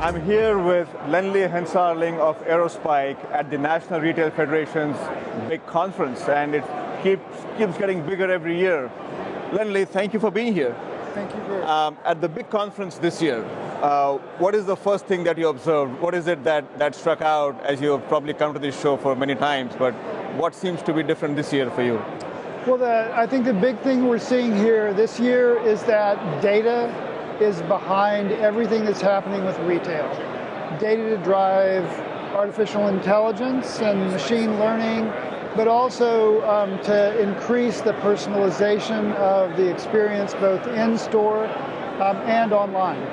I'm here with Lenley Hensarling of Aerospike at the National Retail Federation's big conference, and it keeps getting bigger every year. Lenley, thank you for being here. Thank you very At the big conference this year, what is the first thing that you observed? What is it that struck out, as you have probably come to this show for many times, but what seems to be different this year for you? Well, I think the big thing we're seeing here this year is that data is behind everything that's happening with retail. Data to drive artificial intelligence and machine learning, but also to increase the personalization of the experience both in-store and online.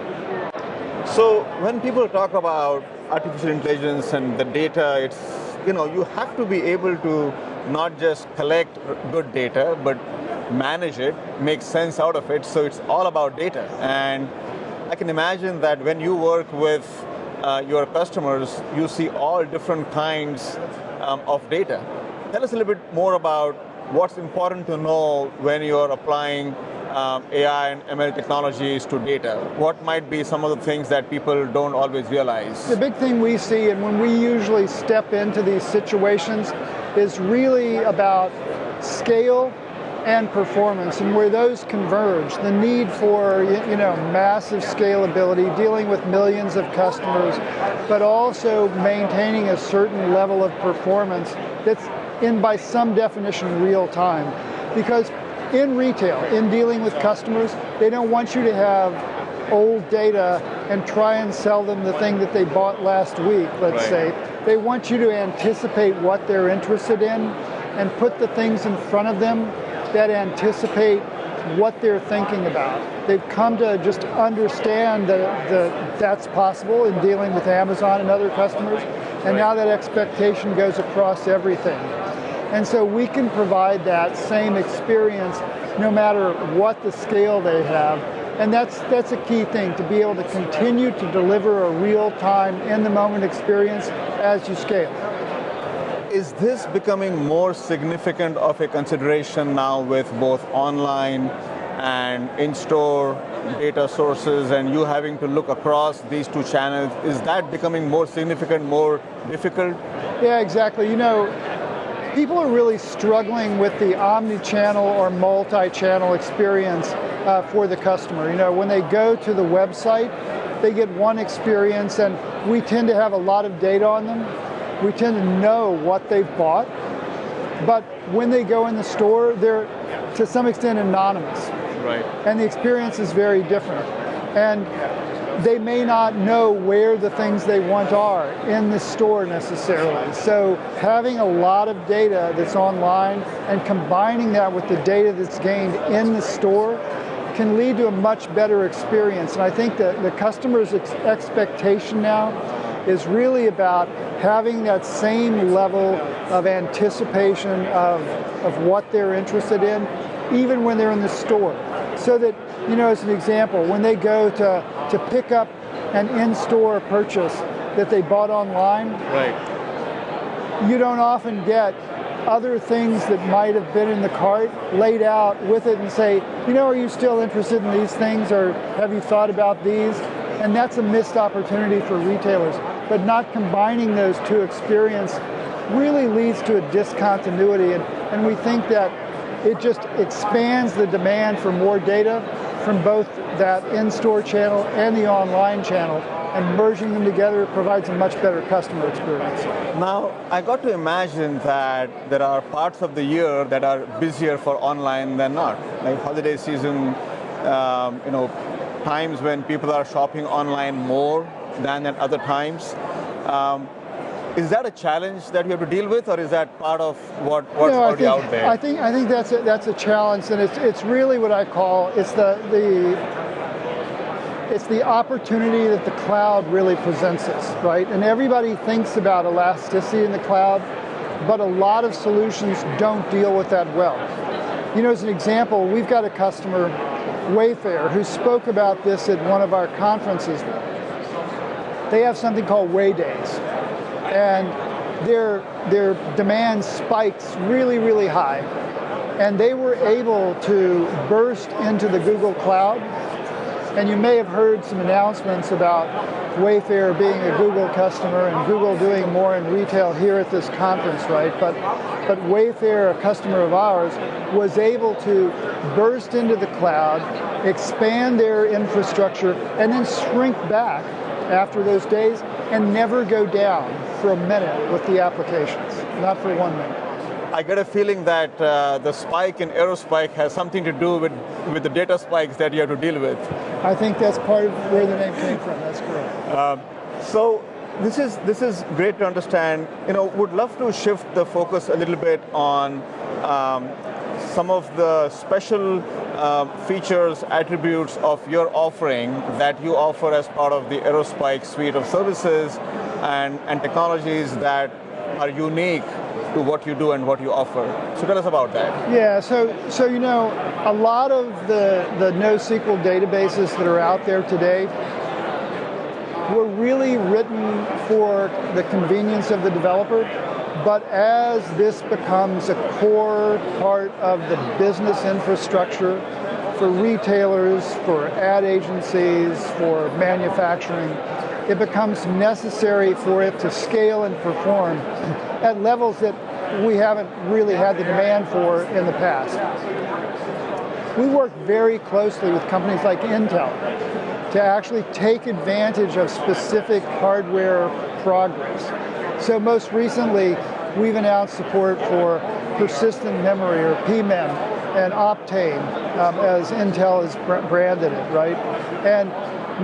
So when people talk about artificial intelligence and the data, it's, you have to be able to not just collect good data, but manage it, make sense out of it. So it's all about data. And I can imagine that when you work with your customers, you see all different kinds of data. Tell us a little bit more about what's important to know when you're applying AI and ML technologies to data. What might be some of the things that people don't always realize? The big thing we see, and when we usually step into these situations, is really about scale and performance, and where those converge, the need for massive scalability, dealing with millions of customers, but also maintaining a certain level of performance that's by some definition real time. Because in retail, in dealing with customers, they don't want you to have old data and try and sell them the thing that they bought last week, let's say. They want you to anticipate what they're interested in and put the things in front of them that anticipate what they're thinking about. They've come to just understand that that's possible in dealing with Amazon and other customers, and now that expectation goes across everything. And so we can provide that same experience no matter what the scale they have. And that's a key thing, to be able to continue to deliver a real-time, in-the-moment experience as you scale. Is this becoming more significant of a consideration now with both online and in-store data sources, and you having to look across these two channels? Is that becoming more significant, more difficult? Yeah, exactly. People are really struggling with the omnichannel or multi-channel experience for the customer. When they go to the website, they get one experience, and we tend to have a lot of data on them. We tend to know what they've bought, but when they go in the store, they're to some extent anonymous. Right. And the experience is very different. And they may not know where the things they want are in the store necessarily. So having a lot of data that's online and combining that with the data that's gained in the store can lead to a much better experience. And I think that the customer's expectation now is really about having that same level of anticipation of what they're interested in, even when they're in the store. So that, as an example, when they go to pick up an in-store purchase that they bought online, you don't often get other things that might have been in the cart laid out with it and say, are you still interested in these things, or have you thought about these? And that's a missed opportunity for retailers. But not combining those two experiences really leads to a discontinuity, and we think that it just expands the demand for more data from both that in-store channel and the online channel, and merging them together provides a much better customer experience. Now, I got to imagine that there are parts of the year that are busier for online than not, like holiday season, times when people are shopping online more than at other times. Is that a challenge that you have to deal with, or is that part of what's already out there? I think that's a challenge, and it's really what I call it's the opportunity that the cloud really presents us, right? And everybody thinks about elasticity in the cloud, but a lot of solutions don't deal with that well. As an example, we've got a customer, Wayfair, who spoke about this at one of our conferences. They have something called Way Days, and their demand spikes really, really high. And they were able to burst into the Google Cloud. And you may have heard some announcements about Wayfair being a Google customer and Google doing more in retail here at this conference, right? But Wayfair, a customer of ours, was able to burst into the cloud, expand their infrastructure, and then shrink back after those days and never go down for a minute with the applications, not for 1 minute. I get a feeling that the spike in Aerospike has something to do with the data spikes that you have to deal with. I think that's part of where the name came from. That's correct. So this is great to understand. Would love to shift the focus a little bit on some of the special features, attributes of your offering that you offer as part of the Aerospike suite of services and technologies that are unique to what you do and what you offer. So tell us about that. Yeah, so a lot of the NoSQL databases that are out there today were really written for the convenience of the developer, but as this becomes a core part of the business infrastructure for retailers, for ad agencies, for manufacturing, it becomes necessary for it to scale and perform at levels that we haven't really had the demand for in the past. We work very closely with companies like Intel to actually take advantage of specific hardware progress. So most recently, we've announced support for persistent memory, or PMEM, and Optane, as Intel has branded it, right? And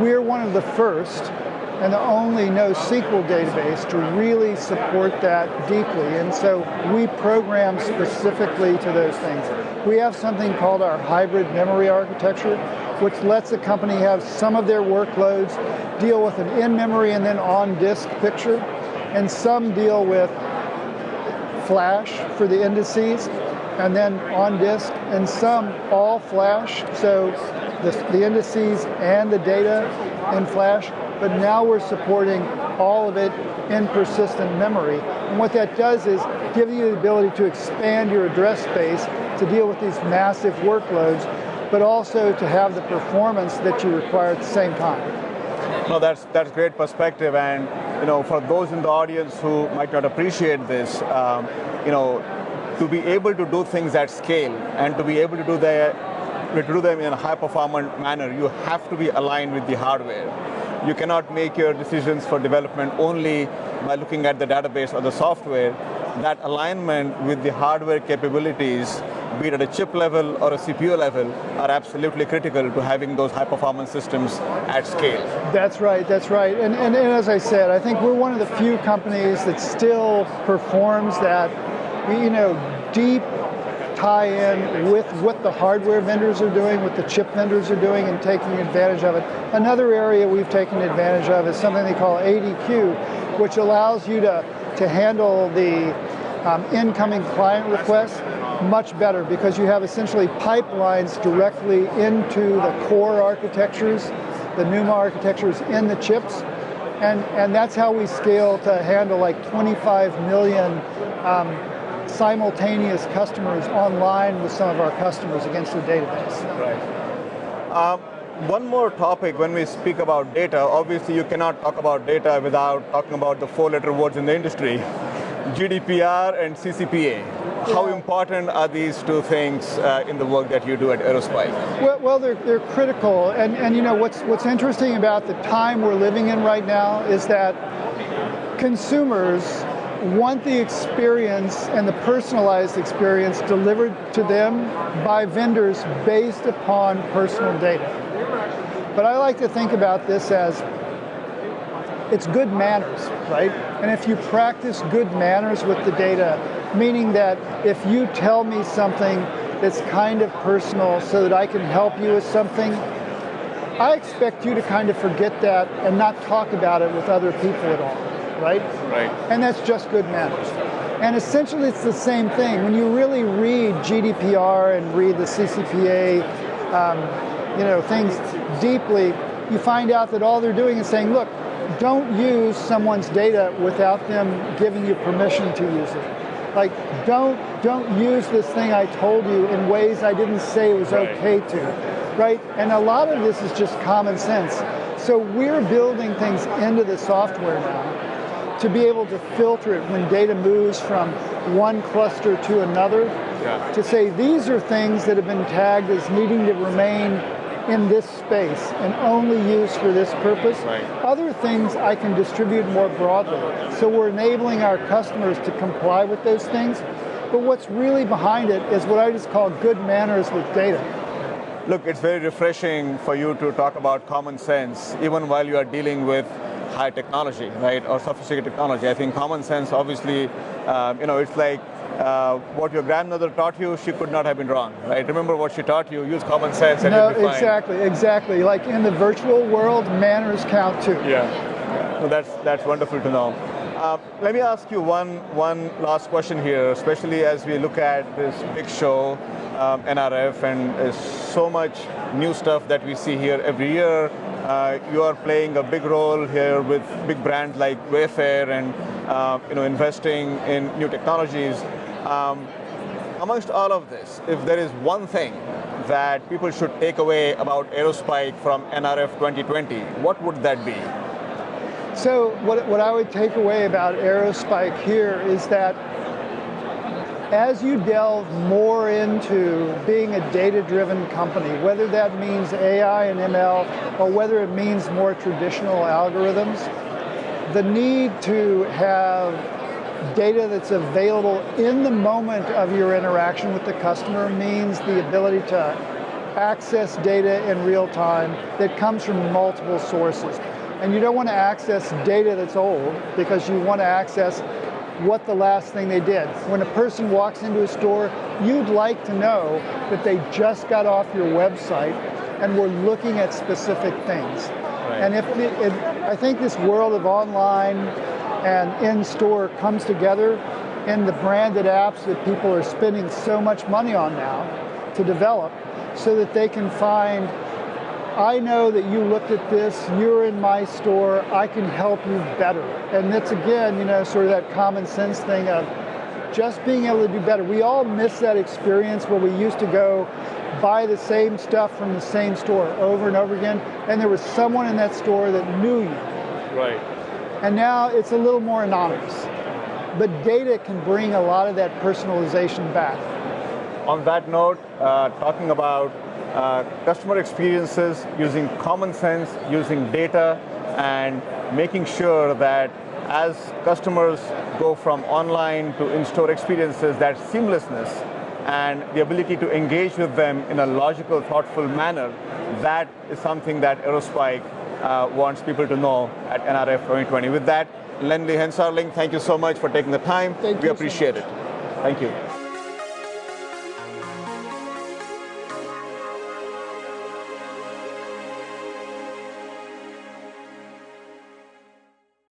we're one of the first and the only NoSQL database to really support that deeply. And so we program specifically to those things. We have something called our hybrid memory architecture, which lets the company have some of their workloads deal with an in-memory and then on-disk picture, and some deal with flash for the indices, and then on-disk, and some all flash, so the indices and the data in flash, but now we're supporting all of it in persistent memory. And what that does is give you the ability to expand your address space to deal with these massive workloads, but also to have the performance that you require at the same time. No, that's great perspective, and for those in the audience who might not appreciate this, to be able to do things at scale and to be able to do them in a high-performant manner, you have to be aligned with the hardware. You cannot make your decisions for development only by looking at the database or the software. That alignment with the hardware capabilities, be it at a chip level or a CPU level, are absolutely critical to having those high-performance systems at scale. That's right, that's right. And as I said, I think we're one of the few companies that still performs that, deep tie-in with what the hardware vendors are doing, what the chip vendors are doing, and taking advantage of it. Another area we've taken advantage of is something they call ADQ, which allows you to handle the incoming client requests much better, because you have essentially pipelines directly into the core architectures, the NUMA architectures in the chips, and that's how we scale to handle like 25 million simultaneous customers online with some of our customers against the database. Right. One more topic when we speak about data, obviously you cannot talk about data without talking about the four-letter words in the industry, GDPR and CCPA. Yeah. How important are these two things in the work that you do at Aerospike? Well, they're critical, and what's interesting about the time we're living in right now is that consumers want the experience and the personalized experience delivered to them by vendors based upon personal data. But I like to think about this as it's good manners, right? And if you practice good manners with the data, meaning that if you tell me something that's kind of personal so that I can help you with something, I expect you to kind of forget that and not talk about it with other people at all. Right? Right. And that's just good manners. And essentially it's the same thing. When you really read GDPR and read the CCPA, things deeply, you find out that all they're doing is saying, look, don't use someone's data without them giving you permission to use it. Like, don't use this thing I told you in ways I didn't say it was okay to, right? And a lot of this is just common sense. So we're building things into the software now to be able to filter it when data moves from one cluster to another, to say these are things that have been tagged as needing to remain in this space and only used for this purpose. Right. Other things I can distribute more broadly. So we're enabling our customers to comply with those things. But what's really behind it is what I just call good manners with data. Look, it's very refreshing for you to talk about common sense, even while you are dealing with high technology, right, or sophisticated technology. I think common sense, obviously, it's like what your grandmother taught you, she could not have been wrong, right? Remember what she taught you, use common sense and you'll be fine. Exactly. Like in the virtual world, manners count too. Yeah. So that's wonderful to know. Let me ask you one last question here, especially as we look at this big show, NRF, and there's so much new stuff that we see here every year. You are playing a big role here with big brands like Wayfair and investing in new technologies. Amongst all of this, if there is one thing that people should take away about Aerospike from NRF 2020, what would that be? So what I would take away about Aerospike here is that as you delve more into being a data-driven company, whether that means AI and ML, or whether it means more traditional algorithms, the need to have data that's available in the moment of your interaction with the customer means the ability to access data in real time that comes from multiple sources. And you don't want to access data that's old because you want to access what the last thing they did. When a person walks into a store, you'd like to know that they just got off your website and were looking at specific things. Right. And I think this world of online and in-store comes together in the branded apps that people are spending so much money on now to develop so that they can find, I know that you looked at this, you're in my store, I can help you better. And that's again, sort of that common sense thing of just being able to do better. We all miss that experience where we used to go buy the same stuff from the same store over and over again, and there was someone in that store that knew you. Right. And now it's a little more anonymous. But data can bring a lot of that personalization back. On that note, talking about customer experiences, using common sense, using data, and making sure that as customers go from online to in-store experiences, that seamlessness and the ability to engage with them in a logical, thoughtful manner, that is something that Aerospike wants people to know at NRF 2020. With that, Lenley Hensarling, thank you so much for taking the time. Thank you we appreciate so much. it. Thank you.